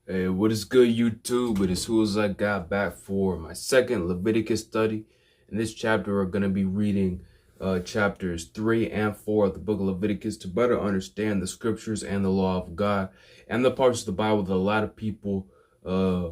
Hey, what is good, YouTube? It is Who's I got back for my second Leviticus study. In this chapter, we're going to be reading chapters 3 and 4 of the book of Leviticus to better understand the scriptures and the law of God and the parts of the Bible that a lot of people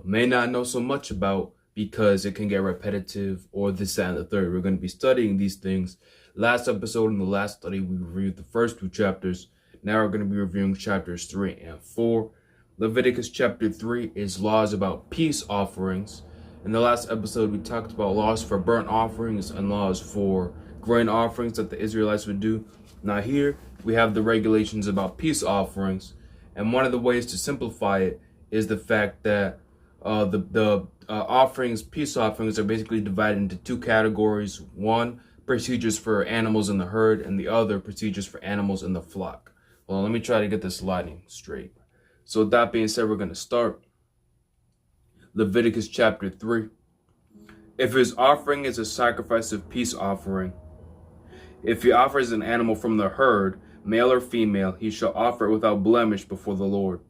may not know so much about because it can get repetitive or this, that, and the third. We're going to be studying these things. Last episode in the last study, we reviewed the first two chapters. Now we're going to be reviewing chapters 3 and 4. Leviticus chapter 3 is laws about peace offerings. In the last episode, we talked about laws for burnt offerings and laws for grain offerings that the Israelites would do. Now here, we have the regulations about peace offerings. And one of the ways to simplify it is the fact that peace offerings are basically divided into two categories. One, procedures for animals in the herd, and the other, procedures for animals in the flock. Well, let me try to get this lighting straight. So with that being said, we're going to start Leviticus chapter 3. If his offering is a sacrifice of peace offering, if he offers an animal from the herd, male or female, he shall offer it without blemish before the Lord.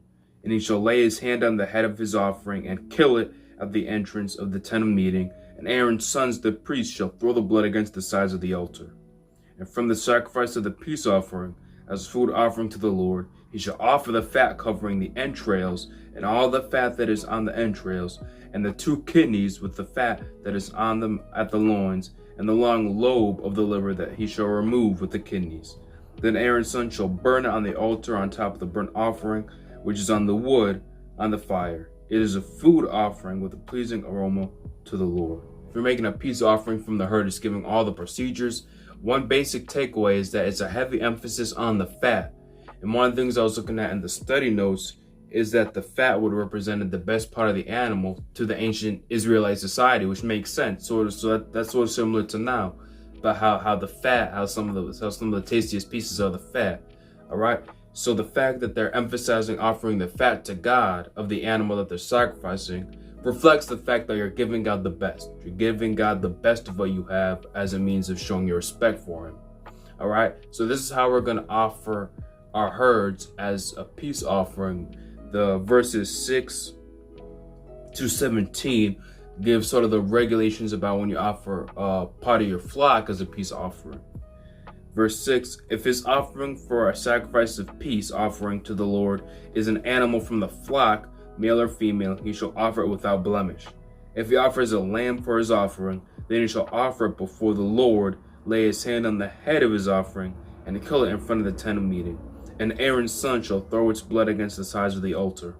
And he shall lay his hand on the head of his offering and kill it at the entrance of the tent of meeting. And Aaron's sons, the priests, shall throw the blood against the sides of the altar. And from the sacrifice of the peace offering, as food offering to the Lord, he shall offer the fat covering the entrails, and all the fat that is on the entrails, and the two kidneys with the fat that is on them at the loins, and the long lobe of the liver that he shall remove with the kidneys. Then Aaron's son shall burn it on the altar on top of the burnt offering, which is on the wood on the fire. It is a food offering with a pleasing aroma to the Lord. If you're making a peace offering from the herd, it's giving all the procedures. One basic takeaway is that it's a heavy emphasis on the fat. And one of the things I was looking at in the study notes is that the fat would represent the best part of the animal to the ancient Israelite society, which makes sense. That's sort of similar to now, but how some of the tastiest pieces are the fat. All right. So the fact that they're emphasizing offering the fat to God of the animal that they're sacrificing reflects the fact that you're giving God the best. You're giving God the best of what you have as a means of showing your respect for him. All right. So this is how we're going to offer our herds as a peace offering. The verses 6 to 17 give sort of the regulations about when you offer part of your flock as a peace offering. Verse 6, if his offering for a sacrifice of peace offering to the Lord is an animal from the flock, male or female, he shall offer it without blemish. If he offers a lamb for his offering, then he shall offer it before the Lord, lay his hand on the head of his offering, and kill it in front of the tent of meeting. And Aaron's son shall throw its blood against the sides of the altar.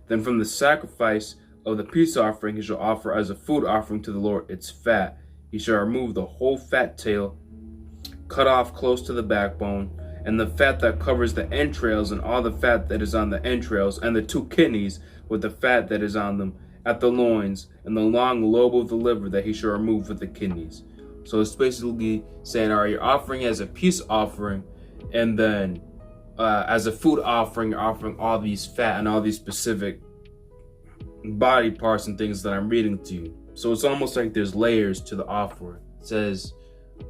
Then from the sacrifice of the peace offering he shall offer as a food offering to the Lord its fat. He shall remove the whole fat tail, cut off close to the backbone, and the fat that covers the entrails, and all the fat that is on the entrails, and the two kidneys with the fat that is on them at the loins, and the long lobe of the liver that he shall remove with the kidneys. So it's basically saying, all right, you're offering as a peace offering, and then as a food offering, you're offering all these fat and all these specific body parts and things that I'm reading to you. So it's almost like there's layers to the offering. It says,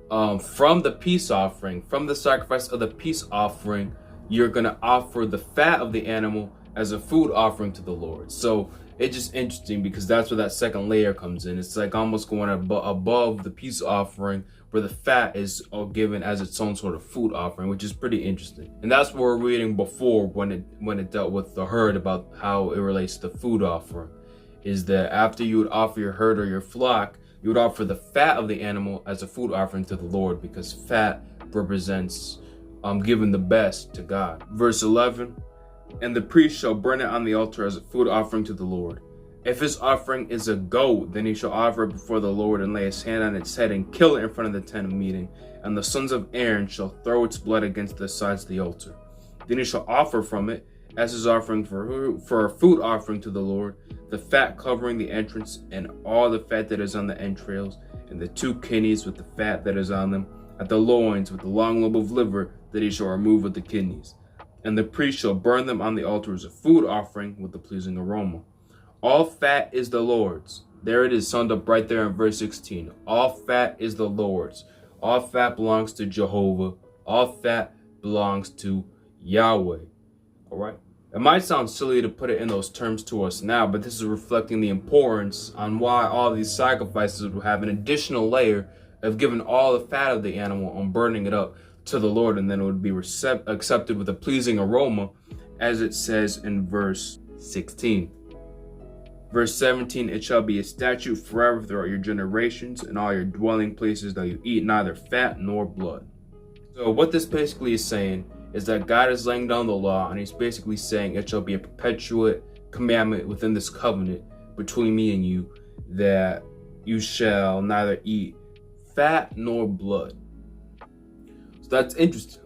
from the peace offering, from the sacrifice of the peace offering, you're going to offer the fat of the animal as a food offering to the Lord. So it's just interesting because that's where that second layer comes in. It's like almost going above the peace offering, where the fat is given as its own sort of food offering, which is pretty interesting. And that's what we're reading before when it dealt with the herd, about how it relates to the food offering, is that after you would offer your herd or your flock, you would offer the fat of the animal as a food offering to the Lord, because fat represents giving the best to God. Verse 11, and the priest shall burn it on the altar as a food offering to the Lord. If his offering is a goat, then he shall offer it before the Lord and lay his hand on its head and kill it in front of the tent of meeting. And the sons of Aaron shall throw its blood against the sides of the altar. Then he shall offer from it as his offering for a food offering to the Lord, the fat covering the entrance, and all the fat that is on the entrails, and the two kidneys with the fat that is on them, at the loins with the long lobe of liver that he shall remove with the kidneys. And the priest shall burn them on the altar as a food offering with a pleasing aroma. All fat is the Lord's. There it is, summed up right there in verse 16. All fat is the Lord's. All fat belongs to Jehovah. All fat belongs to Yahweh. All right. It might sound silly to put it in those terms to us now, but this is reflecting the importance on why all these sacrifices would have an additional layer of giving all the fat of the animal and burning it up to the Lord, and then it would be accepted with a pleasing aroma, as it says in verse 16. Verse 17, it shall be a statute forever throughout your generations and all your dwelling places, that you eat neither fat nor blood. So what this basically is saying is that God is laying down the law, and he's basically saying it shall be a perpetuate commandment within this covenant between me and you, that you shall neither eat fat nor blood. So that's interesting.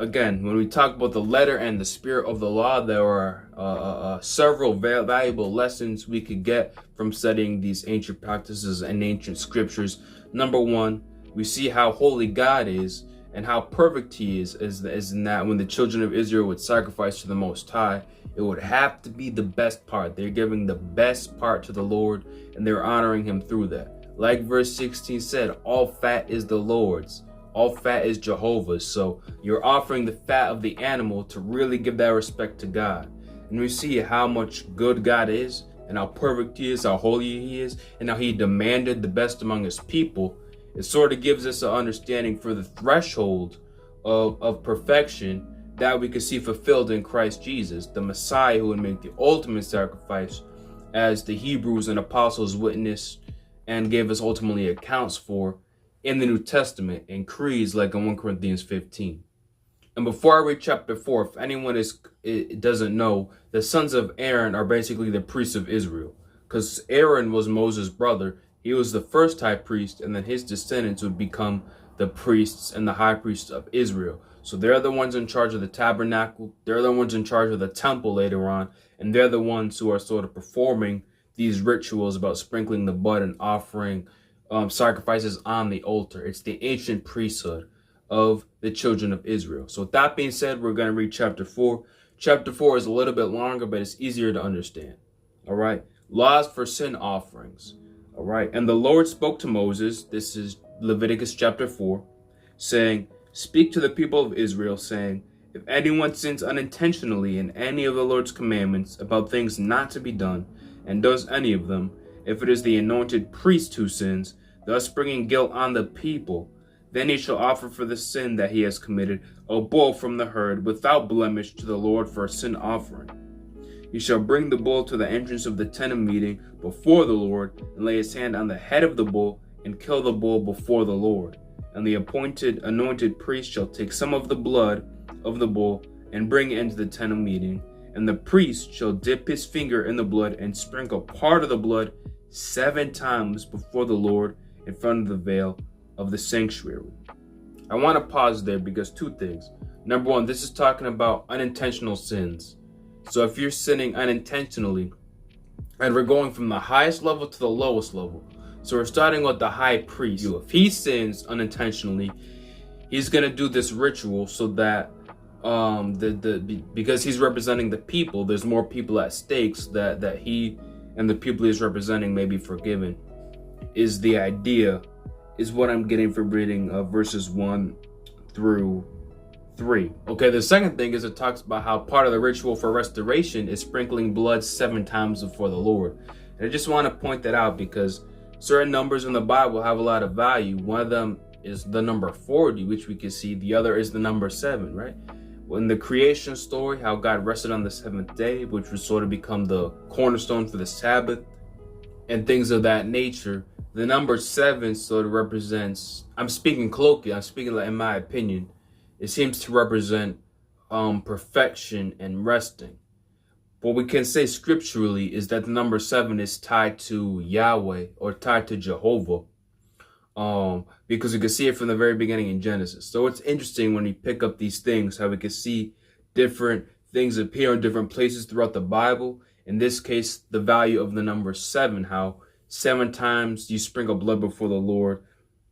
Again, when we talk about the letter and the spirit of the law, there are several valuable lessons we could get from studying these ancient practices and ancient scriptures. Number one, we see how holy God is and how perfect he is in that when the children of Israel would sacrifice to the Most High, it would have to be the best part. They're giving the best part to the Lord, and they're honoring him through that. Like verse 16 said, all fat is the Lord's. All fat is Jehovah's. So you're offering the fat of the animal to really give that respect to God. And we see how much good God is, and how perfect he is, how holy he is, and how he demanded the best among his people. It sort of gives us an understanding for the threshold of perfection that we could see fulfilled in Christ Jesus, the Messiah who would make the ultimate sacrifice, as the Hebrews and apostles witnessed and gave us ultimately accounts for in the New Testament and creeds like in 1 Corinthians 15. And before I read chapter 4, if anyone doesn't know, the sons of Aaron are basically the priests of Israel, because Aaron was Moses' brother. He was the first high priest, and then his descendants would become the priests and the high priests of Israel. So they're the ones in charge of the tabernacle. They're the ones in charge of the temple later on. And they're the ones who are sort of performing these rituals about sprinkling the blood and offering sacrifices on the altar. It's the ancient priesthood of the children of Israel. So with that being said, we're going to read chapter 4. Chapter 4 is a little bit longer, but it's easier to understand. All right. Laws for sin offerings. All right. And the Lord spoke to Moses, this is Leviticus chapter 4, saying, speak to the people of Israel, saying, if anyone sins unintentionally in any of the Lord's commandments about things not to be done, and does any of them, if it is the anointed priest who sins, thus bringing guilt on the people, then he shall offer for the sin that he has committed a bull from the herd without blemish to the Lord for a sin offering. He shall bring the bull to the entrance of the tent of meeting before the Lord, and lay his hand on the head of the bull, and kill the bull before the Lord. And the anointed priest shall take some of the blood of the bull, and bring it into the tent of meeting. And the priest shall dip his finger in the blood, and sprinkle part of the blood 7 times before the Lord in front of the veil of the sanctuary. I want to pause there because 2 things. Number 1, this is talking about unintentional sins. So if you're sinning unintentionally, and we're going from the highest level to the lowest level. So we're starting with the high priest. If he sins unintentionally, he's going to do this ritual so that because he's representing the people, there's more people at stakes that he and the people he's representing may be forgiven, is the idea, is what I'm getting from reading verses 1 through 3. Okay, the second thing is it talks about how part of the ritual for restoration is sprinkling blood 7 times before the Lord. And I just want to point that out because certain numbers in the Bible have a lot of value. One of them is the number 40, which we can see. The other is the number 7, right? In the creation story, how God rested on the 7th day, which would sort of become the cornerstone for the Sabbath and things of that nature. The number 7 sort of represents, I'm speaking colloquially, I'm speaking like in my opinion, it seems to represent perfection and resting. What we can say scripturally is that the number 7 is tied to Yahweh or tied to Jehovah. Because you can see it from the very beginning in Genesis. So it's interesting when you pick up these things, how we can see different things appear in different places throughout the Bible. In this case, the value of the number 7, how 7 times you sprinkle blood before the Lord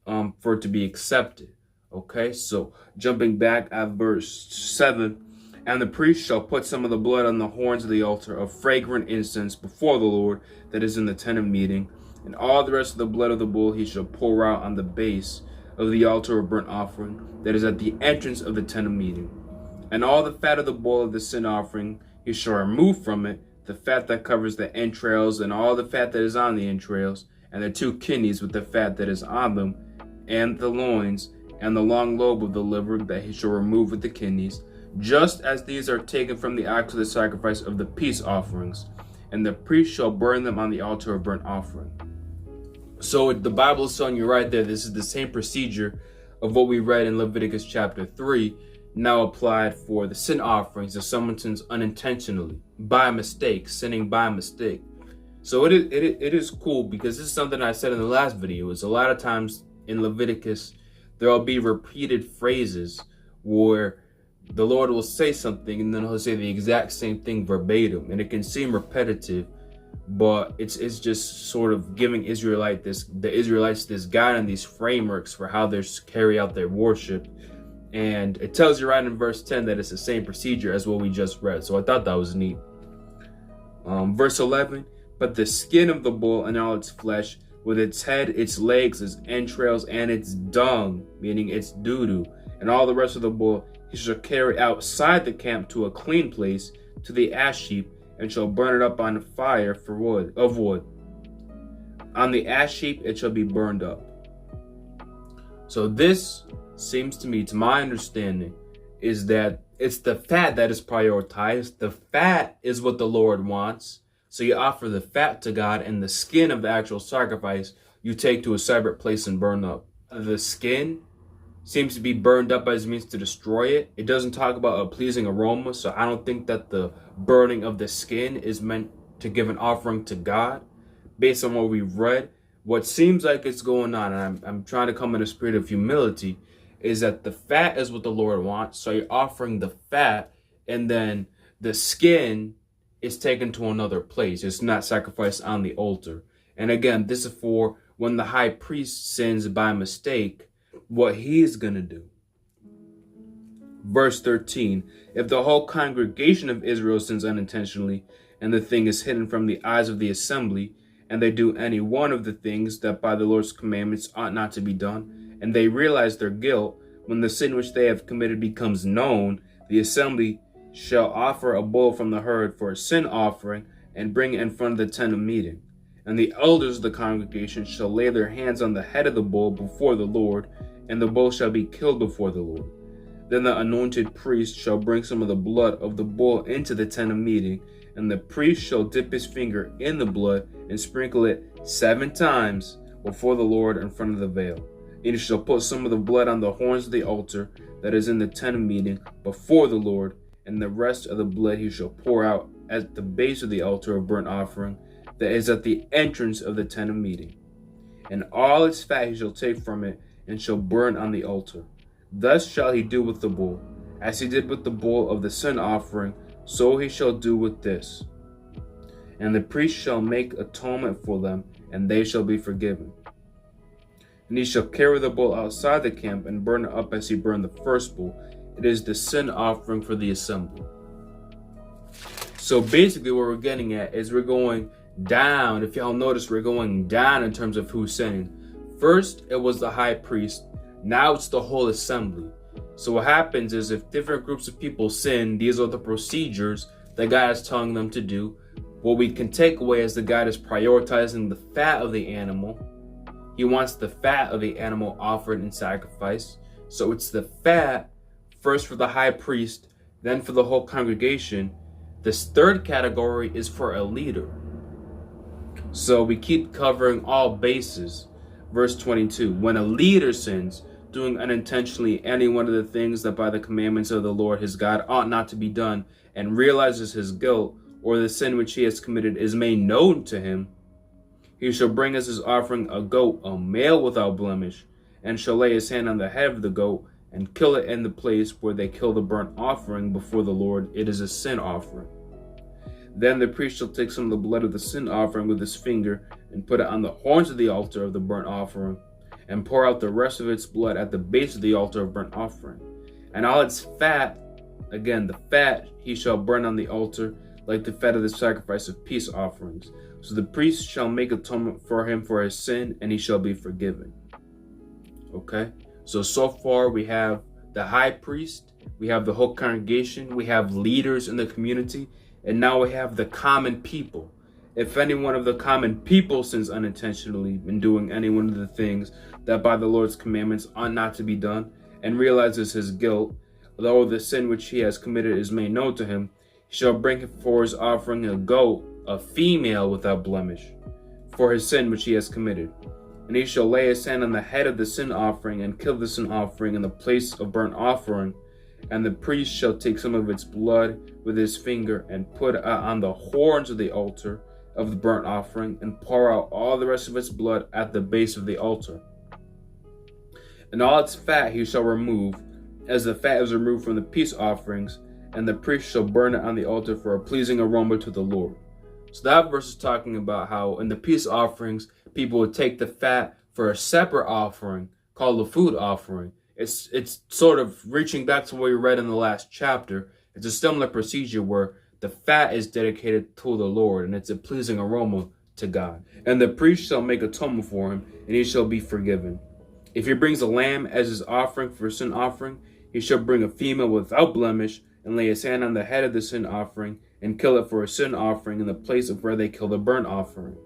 for it to be accepted. Okay, so jumping back at verse 7, and the priest shall put some of the blood on the horns of the altar of fragrant incense before the Lord that is in the tent of meeting. And all the rest of the blood of the bull he shall pour out on the base of the altar of burnt offering that is at the entrance of the tent of meeting. And all the fat of the bull of the sin offering He shall remove from it the fat that covers the entrails and all the fat that is on the entrails, and the 2 kidneys with the fat that is on them, and the loins, and the long lobe of the liver that he shall remove with the kidneys, just as these are taken from the ox of the sacrifice of the peace offerings, and the priest shall burn them on the altar of burnt offering. So the Bible is telling you right there, this is the same procedure of what we read in Leviticus chapter 3, now applied for the sin offerings if someone sins unintentionally, by mistake, sinning by mistake. So it is cool, because this is something I said in the last video, is a lot of times in Leviticus, there will be repeated phrases where the Lord will say something and then he'll say the exact same thing verbatim, and it can seem repetitive, but it's just sort of giving the Israelites this guide and these frameworks for how they carry out their worship. And it tells you right in verse 10 that it's the same procedure as what we just read. So I thought that was neat. Verse 11, but the skin of the bull and all its flesh, with its head, its legs, its entrails, and its dung, meaning its doo-doo, and all the rest of the bull, he shall carry outside the camp to a clean place, to the ash heap, and shall burn it up on fire for wood. On the ash heap it shall be burned up. So this seems to me, to my understanding, is that it's the fat that is prioritized. The fat is what the Lord wants. So you offer the fat to God, and the skin of the actual sacrifice you take to a separate place and burn up. The skin seems to be burned up as means to destroy it. It doesn't talk about a pleasing aroma, so I don't think that the burning of the skin is meant to give an offering to God. Based on what we've read, what seems like it's going on, and I'm trying to come in a spirit of humility, is that the fat is what the Lord wants. So you're offering the fat, and then the skin is taken to another place. It's not sacrificed on the altar. And again, this is for when the high priest sins by mistake, what he is going to do. Verse 13, if the whole congregation of Israel sins unintentionally, and the thing is hidden from the eyes of the assembly, and they do any one of the things that by the Lord's commandments ought not to be done, and they realize their guilt, when the sin which they have committed becomes known, the assembly shall offer a bull from the herd for a sin offering, and bring it in front of the tent of meeting. And the elders of the congregation shall lay their hands on the head of the bull before the Lord, and the bull shall be killed before the Lord. Then the anointed priest shall bring some of the blood of the bull into the tent of meeting, and the priest shall dip his finger in the blood and sprinkle it 7 times before the Lord in front of the veil. And he shall put some of the blood on the horns of the altar that is in the tent of meeting before the Lord, and the rest of the blood he shall pour out at the base of the altar of burnt offering that is at the entrance of the tent of meeting. And all its fat he shall take from it, and shall burn on the altar. Thus shall he do with the bull. As he did with the bull of the sin offering, so he shall do with this. And the priest shall make atonement for them, and they shall be forgiven. And he shall carry the bull outside the camp, and burn it up as he burned the first bull. It is the sin offering for the assembly. So basically what we're getting at is we're going down. If y'all notice, we're going down in terms of who's sinning. First, it was the high priest. Now it's the whole assembly. So what happens is, if different groups of people sin, these are the procedures that God is telling them to do. What we can take away is that God is prioritizing the fat of the animal. He wants the fat of the animal offered in sacrifice. So it's the fat first for the high priest, then for the whole congregation. This third category is for a leader. So we keep covering all bases. Verse 22, when a leader sins, doing unintentionally any one of the things that by the commandments of the Lord his God ought not to be done, and realizes his guilt, or the sin which he has committed is made known to him, he shall bring as his offering a goat, a male without blemish, and shall lay his hand on the head of the goat, and kill it in the place where they kill the burnt offering before the Lord. It is a sin offering. Then the priest shall take some of the blood of the sin offering with his finger, and put it on the horns of the altar of the burnt offering, and pour out the rest of its blood at the base of the altar of burnt offering. And all its fat, again the fat, he shall burn on the altar, like the fat of the sacrifice of peace offerings. So the priest shall make atonement for him for his sin, and he shall be forgiven. Okay? So far we have the high priest, we have the whole congregation, we have leaders in the community. And now we have the common people. If any one of the common people sins unintentionally in doing any one of the things that by the Lord's commandments ought not to be done, and realizes his guilt, though the sin which he has committed is made known to him, he shall bring for his offering a goat, a female without blemish, for his sin which he has committed. And he shall lay his hand on the head of the sin offering, and kill the sin offering in the place of burnt offering. And the priest shall take some of its blood with his finger, and put it on the horns of the altar of the burnt offering, and pour out all the rest of its blood at the base of the altar. And all its fat he shall remove, as the fat is removed from the peace offerings, and the priest shall burn it on the altar for a pleasing aroma to the Lord. So that verse is talking about how in the peace offerings, people would take the fat for a separate offering called the food offering. It's sort of reaching back to what we read in the last chapter. It's a similar procedure where the fat is dedicated to the Lord, and it's a pleasing aroma to God. And the priest shall make atonement for him, and he shall be forgiven. If he brings a lamb as his offering for sin offering, he shall bring a female without blemish, and lay his hand on the head of the sin offering, and kill it for a sin offering in the place of where they kill the burnt offering.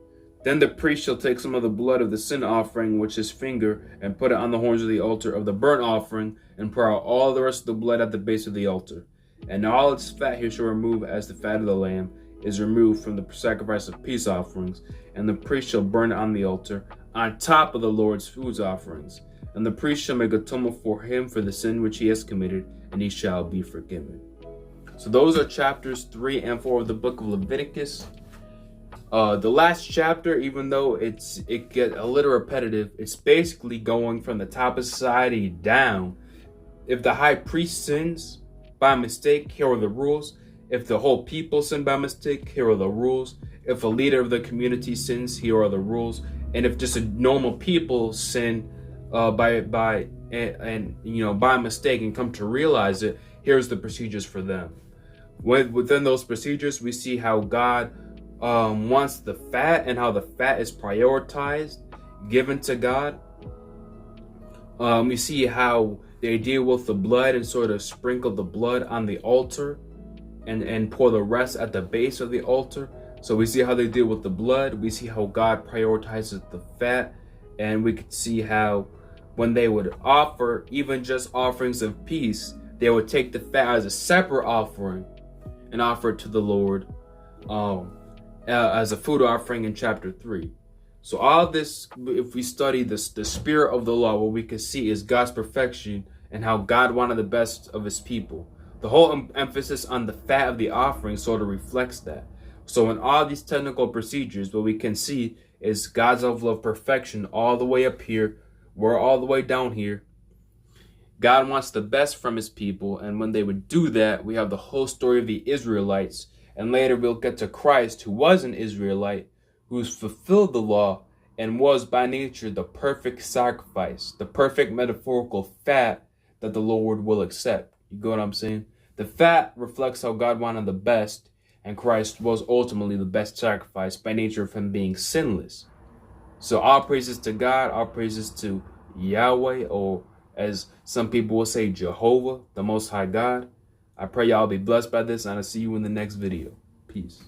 Then the priest shall take some of the blood of the sin offering with his finger, and put it on the horns of the altar of the burnt offering, and pour out all the rest of the blood at the base of the altar. And all its fat he shall remove, as the fat of the lamb is removed from the sacrifice of peace offerings. And the priest shall burn it on the altar, on top of the Lord's food offerings. And the priest shall make atonement for him for the sin which he has committed, and he shall be forgiven. So those are chapters 3 and 4 of the book of Leviticus. The last chapter, even though it gets a little repetitive, it's basically going from the top of society down. If the high priest sins by mistake, here are the rules. If the whole people sin by mistake, here are the rules. If a leader of the community sins, here are the rules. And if just a normal people sin by mistake and come to realize it, here's the procedures for them. Within those procedures, we see how God wants the fat and how the fat is prioritized, given to God. We see how they deal with the blood and sort of sprinkle the blood on the altar and pour the rest at the base of the altar. So we see how they deal with the blood. We see how God prioritizes the fat. And we could see how when they would offer even just offerings of peace, they would take the fat as a separate offering and offer it to the Lord as a food offering in chapter 3. So all this, if we study the spirit of the law, what we can see is God's perfection and how God wanted the best of his people. The whole emphasis on the fat of the offering sort of reflects that. So in all these technical procedures, what we can see is God's level of perfection all the way up here. We're all the way down here. God wants the best from his people. And when they would do that, we have the whole story of the Israelites. And later we'll get to Christ, who was an Israelite, who's fulfilled the law and was by nature the perfect sacrifice, the perfect metaphorical fat that the Lord will accept. You get what I'm saying? The fat reflects how God wanted the best, and Christ was ultimately the best sacrifice by nature of him being sinless. So all praises to God, all praises to Yahweh, or as some people will say, Jehovah, the Most High God. I pray y'all be blessed by this, and I'll see you in the next video. Peace.